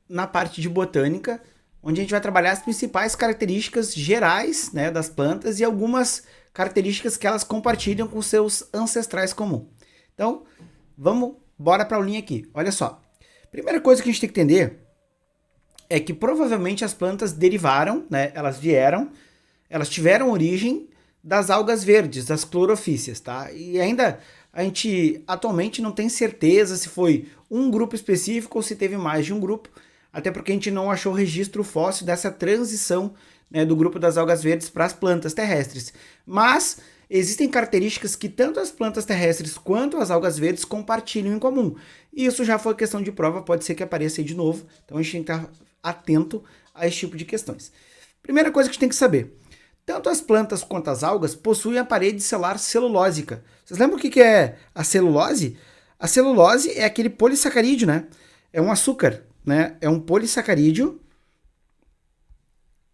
na parte de botânica, onde a gente vai trabalhar as principais características gerais, né, das plantas e algumas características que elas compartilham com seus ancestrais comuns. Então, bora para a aulinha aqui. Olha só. Primeira coisa que a gente tem que entender é que provavelmente as plantas derivaram, né, elas tiveram origem das algas verdes, das clorofíceas, tá? E ainda a gente atualmente não tem certeza se foi um grupo específico ou se teve mais de um grupo, até porque a gente não achou registro fóssil dessa transição, né, do grupo das algas verdes para as plantas terrestres. Mas existem características que tanto as plantas terrestres quanto as algas verdes compartilham em comum. E isso já foi questão de prova, pode ser que apareça aí de novo. Então a gente tem que estar atento a esse tipo de questões. Primeira coisa que a gente tem que saber. Tanto as plantas quanto as algas possuem a parede celular celulósica. Vocês lembram o que é a celulose? A celulose é aquele polissacarídeo, né? É um açúcar, né? É um polissacarídeo.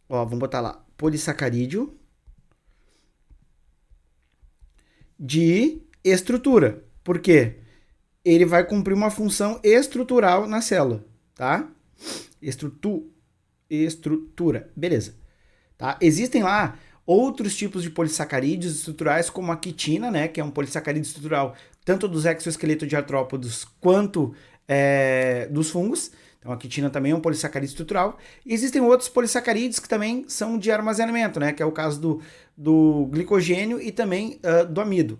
Ó, vamos botar lá. Polissacarídeo de estrutura. Por quê? Ele vai cumprir uma função estrutural na célula, tá? Estrutura. Beleza. Tá? Existem lá outros tipos de polissacarídeos estruturais, como a quitina, né, que é um polissacarídeo estrutural tanto dos exoesqueletos de artrópodos quanto dos fungos. Então a quitina também é um polissacarídeo estrutural. E existem outros polissacarídeos que também são de armazenamento, né, que é o caso do glicogênio e também do amido.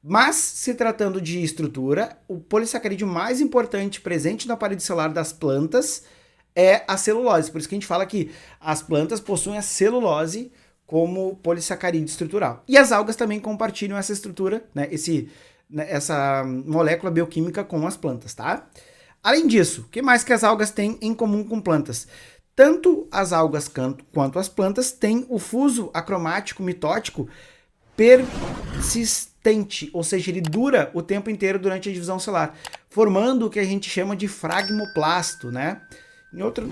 Mas, se tratando de estrutura, o polissacarídeo mais importante presente na parede celular das plantas é a celulose. Por isso que a gente fala que as plantas possuem a celulose como polissacarídeo estrutural. E as algas também compartilham essa estrutura, né, essa molécula bioquímica com as plantas, tá? Além disso, o que mais que as algas têm em comum com plantas? Tanto as algas quanto as plantas têm o fuso acromático mitótico persistente, ou seja, ele dura o tempo inteiro durante a divisão celular, formando o que a gente chama de fragmoplasto, né? Em outro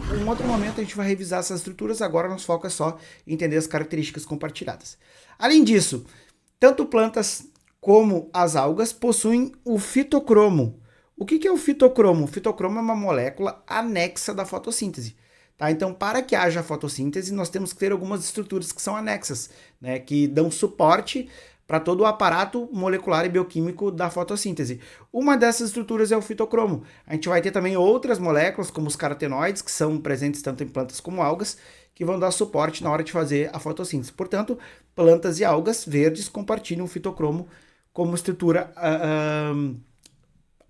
momento a gente vai revisar essas estruturas, agora nosso foco é só entender as características compartilhadas. Além disso, tanto plantas como as algas possuem o fitocromo. O que é o fitocromo? O fitocromo é uma molécula anexa da fotossíntese. Tá? Então, para que haja fotossíntese, nós temos que ter algumas estruturas que são anexas, né, que dão suporte para todo o aparato molecular e bioquímico da fotossíntese. Uma dessas estruturas é o fitocromo. A gente vai ter também outras moléculas, como os carotenoides, que são presentes tanto em plantas como algas, que vão dar suporte na hora de fazer a fotossíntese. Portanto, plantas e algas verdes compartilham o fitocromo como estrutura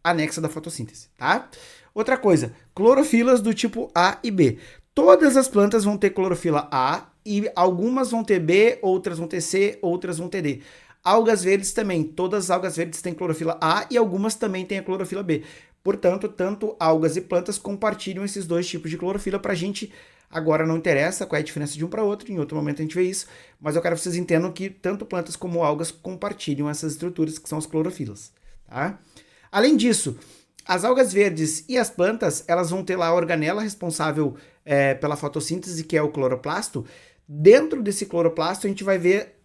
anexa da fotossíntese, tá? Outra coisa, clorofilas do tipo A e B. Todas as plantas vão ter clorofila A e algumas vão ter B, outras vão ter C, outras vão ter D. Algas verdes também, todas as algas verdes têm clorofila A e algumas também têm a clorofila B. Portanto, tanto algas e plantas compartilham esses dois tipos de clorofila. Pra gente, agora não interessa qual é a diferença de um para outro, em outro momento a gente vê isso, mas eu quero que vocês entendam que tanto plantas como algas compartilham essas estruturas que são as clorofilas, tá? Além disso, as algas verdes e as plantas, elas vão ter lá a organela responsável pela fotossíntese, que é o cloroplasto. Dentro desse cloroplasto, a gente vai ver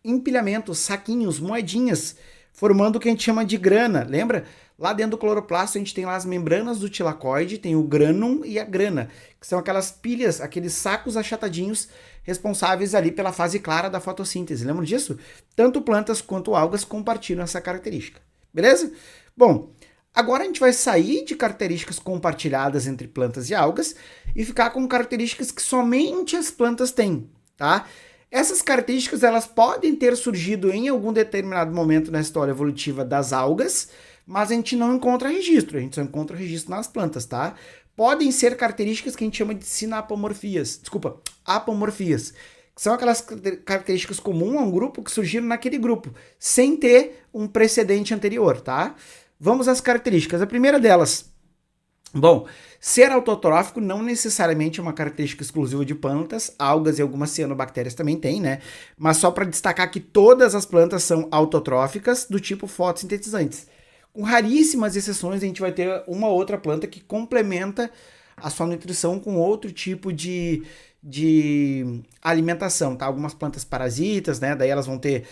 empilhamentos, saquinhos, moedinhas, formando o que a gente chama de grana. Lembra? Lá dentro do cloroplasto, a gente tem lá as membranas do tilacoide, tem o grânum e a grana, que são aquelas pilhas, aqueles sacos achatadinhos responsáveis ali pela fase clara da fotossíntese. Lembra disso? Tanto plantas quanto algas compartilham essa característica. Beleza? Bom, agora a gente vai sair de características compartilhadas entre plantas e algas e ficar com características que somente as plantas têm, tá? Essas características, elas podem ter surgido em algum determinado momento na história evolutiva das algas, mas a gente não encontra registro, a gente só encontra registro nas plantas, tá? Podem ser características que a gente chama de apomorfias, que são aquelas características comuns a um grupo que surgiram naquele grupo, sem ter um precedente anterior, tá? Vamos às características. A primeira delas, bom, ser autotrófico não necessariamente é uma característica exclusiva de plantas, algas e algumas cianobactérias também têm, né? Mas só para destacar que todas as plantas são autotróficas do tipo fotossintetizantes. Com raríssimas exceções, a gente vai ter uma outra planta que complementa a sua nutrição com outro tipo de de alimentação, tá? Algumas plantas parasitas, né? Daí elas vão ter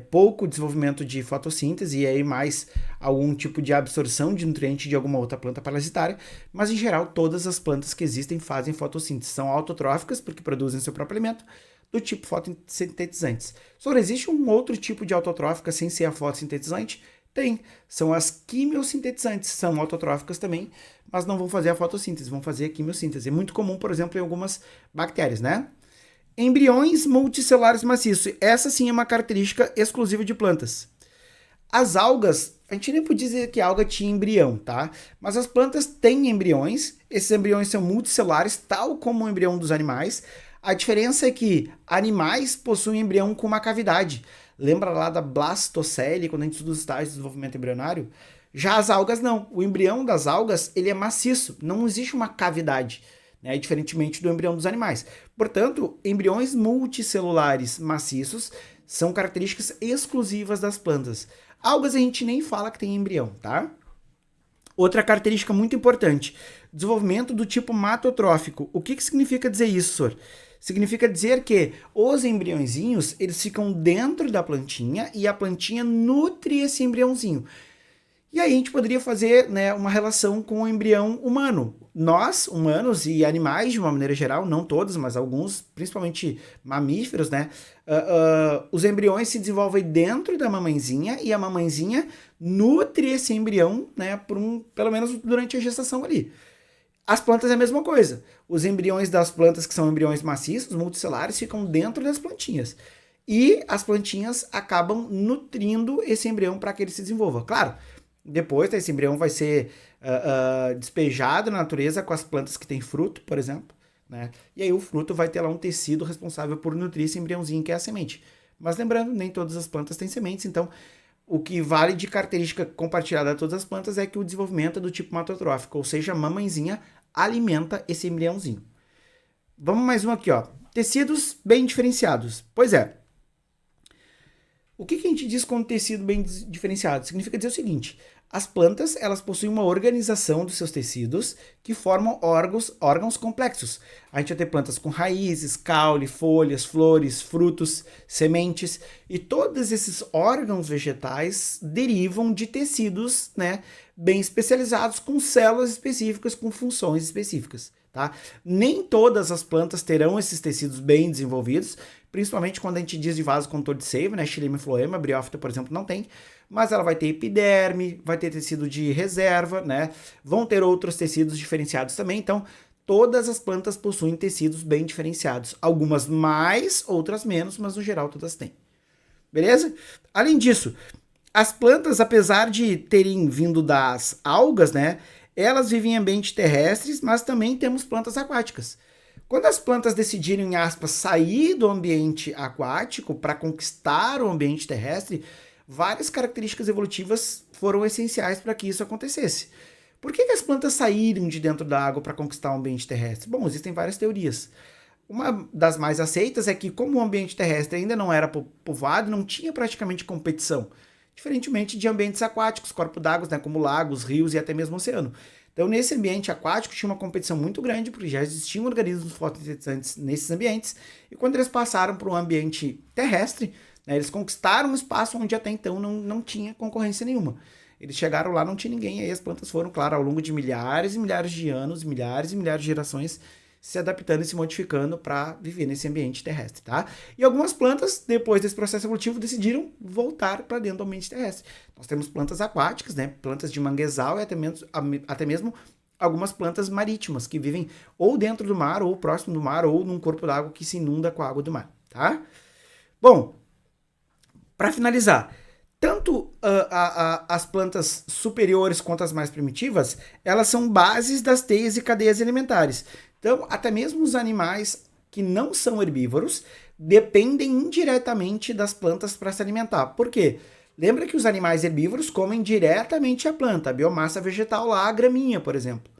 pouco desenvolvimento de fotossíntese e aí mais algum tipo de absorção de nutriente de alguma outra planta parasitária, mas em geral todas as plantas que existem fazem fotossíntese, são autotróficas porque produzem seu próprio alimento, do tipo fotossintetizantes. Só existe um outro tipo de autotrófica sem ser a fotossintetizante? Tem, são as quimiosintetizantes, são autotróficas também, mas não vão fazer a fotossíntese, vão fazer a quimiossíntese. É muito comum, por exemplo, em algumas bactérias, né? Embriões multicelulares maciços. Essa sim é uma característica exclusiva de plantas. As algas, a gente nem podia dizer que a alga tinha embrião, tá? Mas as plantas têm embriões, esses embriões são multicelulares, tal como o embrião dos animais. A diferença é que animais possuem embrião com uma cavidade. Lembra lá da blastocele, quando a gente estuda os estágios de desenvolvimento embrionário? Já as algas não. O embrião das algas, ele é maciço, não existe uma cavidade, né? Diferentemente do embrião dos animais. Portanto, embriões multicelulares maciços são características exclusivas das plantas. Algas a gente nem fala que tem embrião, tá? Outra característica muito importante, desenvolvimento do tipo matotrófico. O que significa dizer isso, senhor? Significa dizer que os embriõezinhos, eles ficam dentro da plantinha e a plantinha nutre esse embriãozinho. E aí a gente poderia fazer, né, uma relação com o embrião humano. Nós, humanos e animais de uma maneira geral, não todos, mas alguns, principalmente mamíferos, né, os embriões se desenvolvem dentro da mamãezinha e a mamãezinha nutre esse embrião, né, pelo menos durante a gestação ali. As plantas é a mesma coisa. Os embriões das plantas, que são embriões maciços, multicelulares, ficam dentro das plantinhas. E as plantinhas acabam nutrindo esse embrião para que ele se desenvolva. Claro, depois esse embrião vai ser despejado na natureza com as plantas que têm fruto, por exemplo, né? E aí o fruto vai ter lá um tecido responsável por nutrir esse embriãozinho que é a semente. Mas lembrando, nem todas as plantas têm sementes, então o que vale de característica compartilhada a todas as plantas é que o desenvolvimento é do tipo matotrófico, ou seja, a mamãezinha alimenta esse embriãozinho. Vamos mais um aqui, ó. Tecidos bem diferenciados. Pois é. O que a gente diz com tecido bem diferenciado? Significa dizer o seguinte: as plantas, elas possuem uma organização dos seus tecidos que formam órgãos complexos. A gente vai ter plantas com raízes, caule, folhas, flores, frutos, sementes, e todos esses órgãos vegetais derivam de tecidos, né, bem especializados, com células específicas, com funções específicas. Tá? Nem todas as plantas terão esses tecidos bem desenvolvidos, principalmente quando a gente diz de vaso condutor de seiva, né? Xilema e floema, briófita, por exemplo, não tem, mas ela vai ter epiderme, vai ter tecido de reserva, né? Vão ter outros tecidos diferenciados também, então todas as plantas possuem tecidos bem diferenciados, algumas mais, outras menos, mas no geral todas têm. Beleza? Além disso, as plantas, apesar de terem vindo das algas, né? Elas vivem em ambientes terrestres, mas também temos plantas aquáticas. Quando as plantas decidiram, em aspas, sair do ambiente aquático para conquistar o ambiente terrestre, várias características evolutivas foram essenciais para que isso acontecesse. Por que as plantas saíram de dentro da água para conquistar o ambiente terrestre? Bom, existem várias teorias. Uma das mais aceitas é que, como o ambiente terrestre ainda não era povoado, não tinha praticamente competição, diferentemente de ambientes aquáticos, corpos d'água, né, como lagos, rios e até mesmo oceano. Então, nesse ambiente aquático, tinha uma competição muito grande, porque já existiam organismos fotossintetizantes nesses ambientes, e quando eles passaram para um ambiente terrestre, né, eles conquistaram um espaço onde até então não tinha concorrência nenhuma. Eles chegaram lá, não tinha ninguém, e aí as plantas foram, claro, ao longo de milhares e milhares de anos, milhares e milhares de gerações, se adaptando e se modificando para viver nesse ambiente terrestre, tá? E algumas plantas, depois desse processo evolutivo, decidiram voltar para dentro do ambiente terrestre. Nós temos plantas aquáticas, né? Plantas de manguezal e até mesmo algumas plantas marítimas, que vivem ou dentro do mar, ou próximo do mar, ou num corpo d'água que se inunda com a água do mar, tá? Bom, para finalizar, tanto as plantas superiores quanto as mais primitivas, elas são bases das teias e cadeias alimentares. Então, até mesmo os animais que não são herbívoros dependem indiretamente das plantas para se alimentar. Por quê? Lembra que os animais herbívoros comem diretamente a planta, a biomassa vegetal lá, a graminha, por exemplo.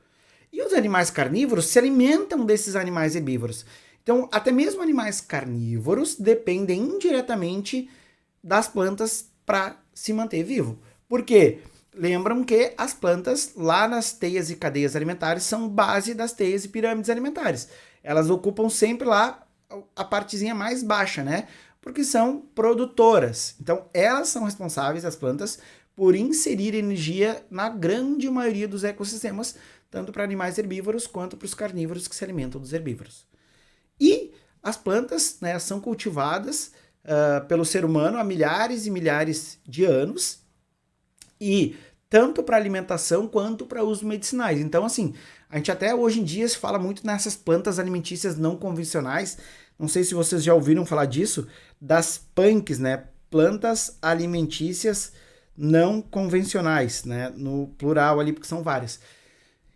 E os animais carnívoros se alimentam desses animais herbívoros. Então, até mesmo animais carnívoros dependem indiretamente das plantas para se manter vivo. Por quê? Lembram que as plantas lá nas teias e cadeias alimentares são base das teias e pirâmides alimentares. elas ocupam sempre lá a partezinha mais baixa, né? Porque são produtoras. Então, elas são responsáveis, as plantas, por inserir energia na grande maioria dos ecossistemas, tanto para animais herbívoros quanto para os carnívoros que se alimentam dos herbívoros. E as plantas, né, são cultivadas pelo ser humano há milhares e milhares de anos, e tanto para alimentação quanto para usos medicinais. Então, assim, a gente até hoje em dia se fala muito nessas plantas alimentícias não convencionais. Não sei se vocês já ouviram falar disso, das PANCs, né? Plantas alimentícias não convencionais, né? No plural ali, porque são várias.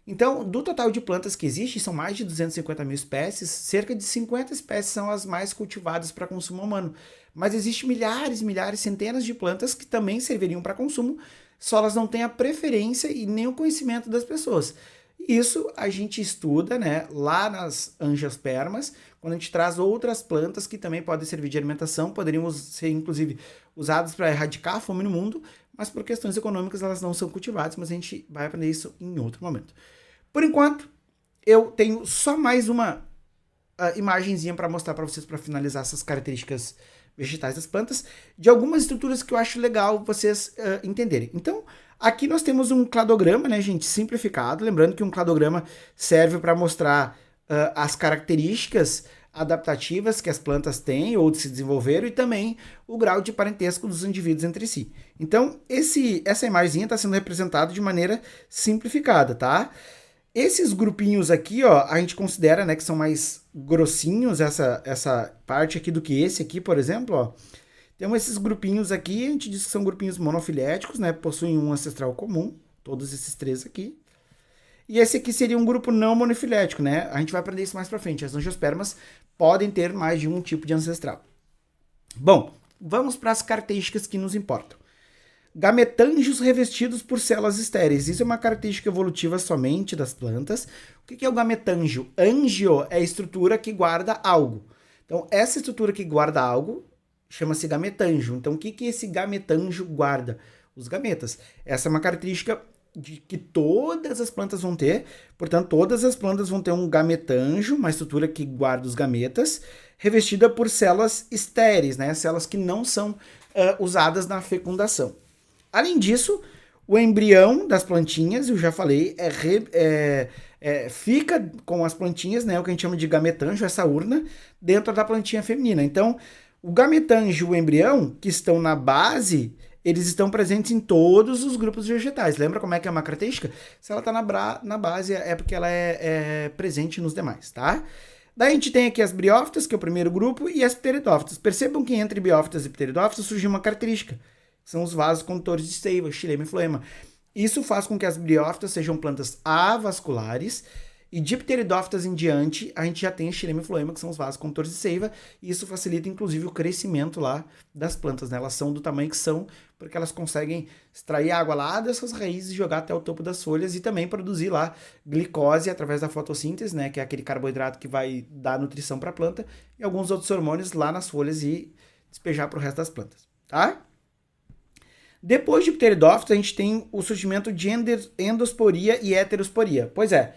Então, do total de plantas que existe, são mais de 250 mil espécies, cerca de 50 espécies são as mais cultivadas para consumo humano. Mas existem milhares, milhares, centenas de plantas que também serviriam para consumo, só elas não têm a preferência e nem o conhecimento das pessoas. Isso a gente estuda, né, lá nas angiospermas, quando a gente traz outras plantas que também podem servir de alimentação, poderiam ser inclusive usadas para erradicar a fome no mundo, mas por questões econômicas elas não são cultivadas, mas a gente vai aprender isso em outro momento. Por enquanto, eu tenho só mais uma imagenzinha para mostrar para vocês para finalizar essas características vegetais das plantas, de algumas estruturas que eu acho legal vocês entenderem. Então, aqui nós temos um cladograma, né, gente, simplificado. Lembrando que um cladograma serve para mostrar as características adaptativas que as plantas têm ou se desenvolveram e também o grau de parentesco dos indivíduos entre si. Então, essa imagenzinha está sendo representada de maneira simplificada, tá? Esses grupinhos aqui, ó, a gente considera, né, que são mais grossinhos, essa parte aqui do que esse aqui, por exemplo, ó. Então, esses grupinhos aqui, a gente diz que são grupinhos monofiléticos, né, possuem um ancestral comum, todos esses três aqui. E esse aqui seria um grupo não monofilético, né? A gente vai aprender isso mais pra frente. As angiospermas podem ter mais de um tipo de ancestral. Bom, vamos para as características que nos importam. Gametângios revestidos por células estéreis. Isso é uma característica evolutiva somente das plantas. O que é o gametângio? Angio é a estrutura que guarda algo. Então, essa estrutura que guarda algo chama-se gametângio. Então, o que esse gametângio guarda? Os gametas. Essa é uma característica que todas as plantas vão ter. Portanto, todas as plantas vão ter um gametângio, uma estrutura que guarda os gametas, revestida por células estéreis, né? Células que não são usadas na fecundação. Além disso, o embrião das plantinhas, eu já falei, fica com as plantinhas, né, o que a gente chama de gametângio, essa urna, dentro da plantinha feminina. Então, o gametângio e o embrião, que estão na base, eles estão presentes em todos os grupos vegetais. Lembra como é que é uma característica? Se ela está na base, é porque ela é presente nos demais, tá? Daí a gente tem aqui as briófitas, que é o primeiro grupo, e as pteridófitas. Percebam que entre biófitas e pteridófitas surgiu uma característica. São os vasos condutores de seiva, xilema e floema. Isso faz com que as briófitas sejam plantas avasculares, e de pteridófitas em diante, a gente já tem xilema e floema, que são os vasos condutores de seiva, e isso facilita, inclusive, o crescimento lá das plantas, né? Elas são do tamanho que são, porque elas conseguem extrair água lá dessas raízes e jogar até o topo das folhas, e também produzir lá glicose através da fotossíntese, né? Que é aquele carboidrato que vai dar nutrição para a planta, e alguns outros hormônios lá nas folhas e despejar para o resto das plantas, tá? Depois de pteridófitos, a gente tem o surgimento de endosporia e heterosporia. Pois é,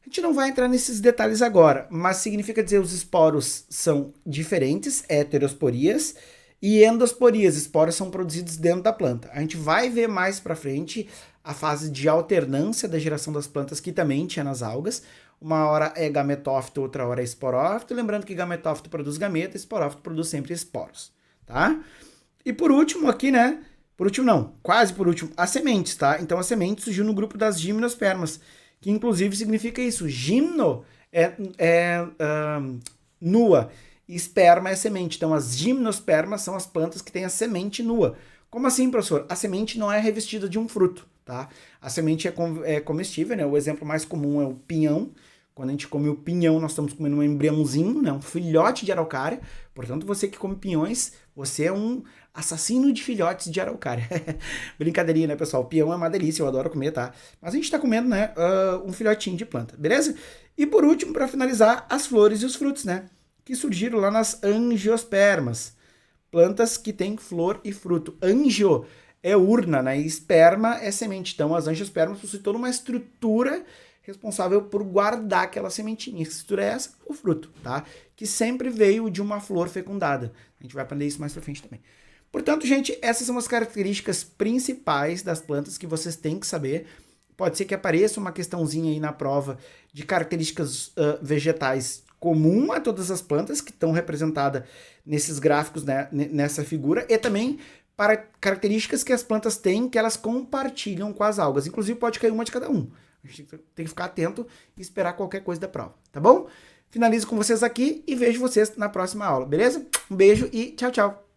a gente não vai entrar nesses detalhes agora, mas significa dizer que os esporos são diferentes, heterosporias, e endosporias, esporos são produzidos dentro da planta. A gente vai ver mais para frente a fase de alternância da geração das plantas, que também tinha nas algas. Uma hora é gametófito, outra hora é esporófito. Lembrando que gametófito produz gameta, esporófito produz sempre esporos, tá? E por último aqui, né? Por último não, quase por último, as sementes, tá? Então a semente surgiu no grupo das gimnospermas, que inclusive significa isso. Gimno é nua e esperma é semente. Então as gimnospermas são as plantas que têm a semente nua. Como assim, professor? A semente não é revestida de um fruto, tá? A semente é comestível, né? O exemplo mais comum é o pinhão. Quando a gente come o pinhão, nós estamos comendo um embriãozinho, né? Um filhote de araucária. Portanto, você que come pinhões, você é um assassino de filhotes de araucária. Brincadeirinha, né, pessoal? Pinhão é uma delícia, eu adoro comer, tá? Mas a gente tá comendo, né, um filhotinho de planta, beleza? E por último, para finalizar, as flores e os frutos, né? Que surgiram lá nas angiospermas. Plantas que têm flor e fruto. Angio é urna, né? E esperma é semente. Então, as angiospermas possuem toda uma estrutura responsável por guardar aquela sementinha. Que estrutura é essa? O fruto, tá? Que sempre veio de uma flor fecundada. A gente vai aprender isso mais pra frente também. Portanto, gente, essas são as características principais das plantas que vocês têm que saber. Pode ser que apareça uma questãozinha aí na prova de características vegetais comum a todas as plantas que estão representadas nesses gráficos, né, nessa figura, e também para características que as plantas têm que elas compartilham com as algas. Inclusive pode cair uma de cada um. A gente tem que ficar atento e esperar qualquer coisa da prova, tá bom? Finalizo com vocês aqui e vejo vocês na próxima aula, beleza? Um beijo e tchau, tchau!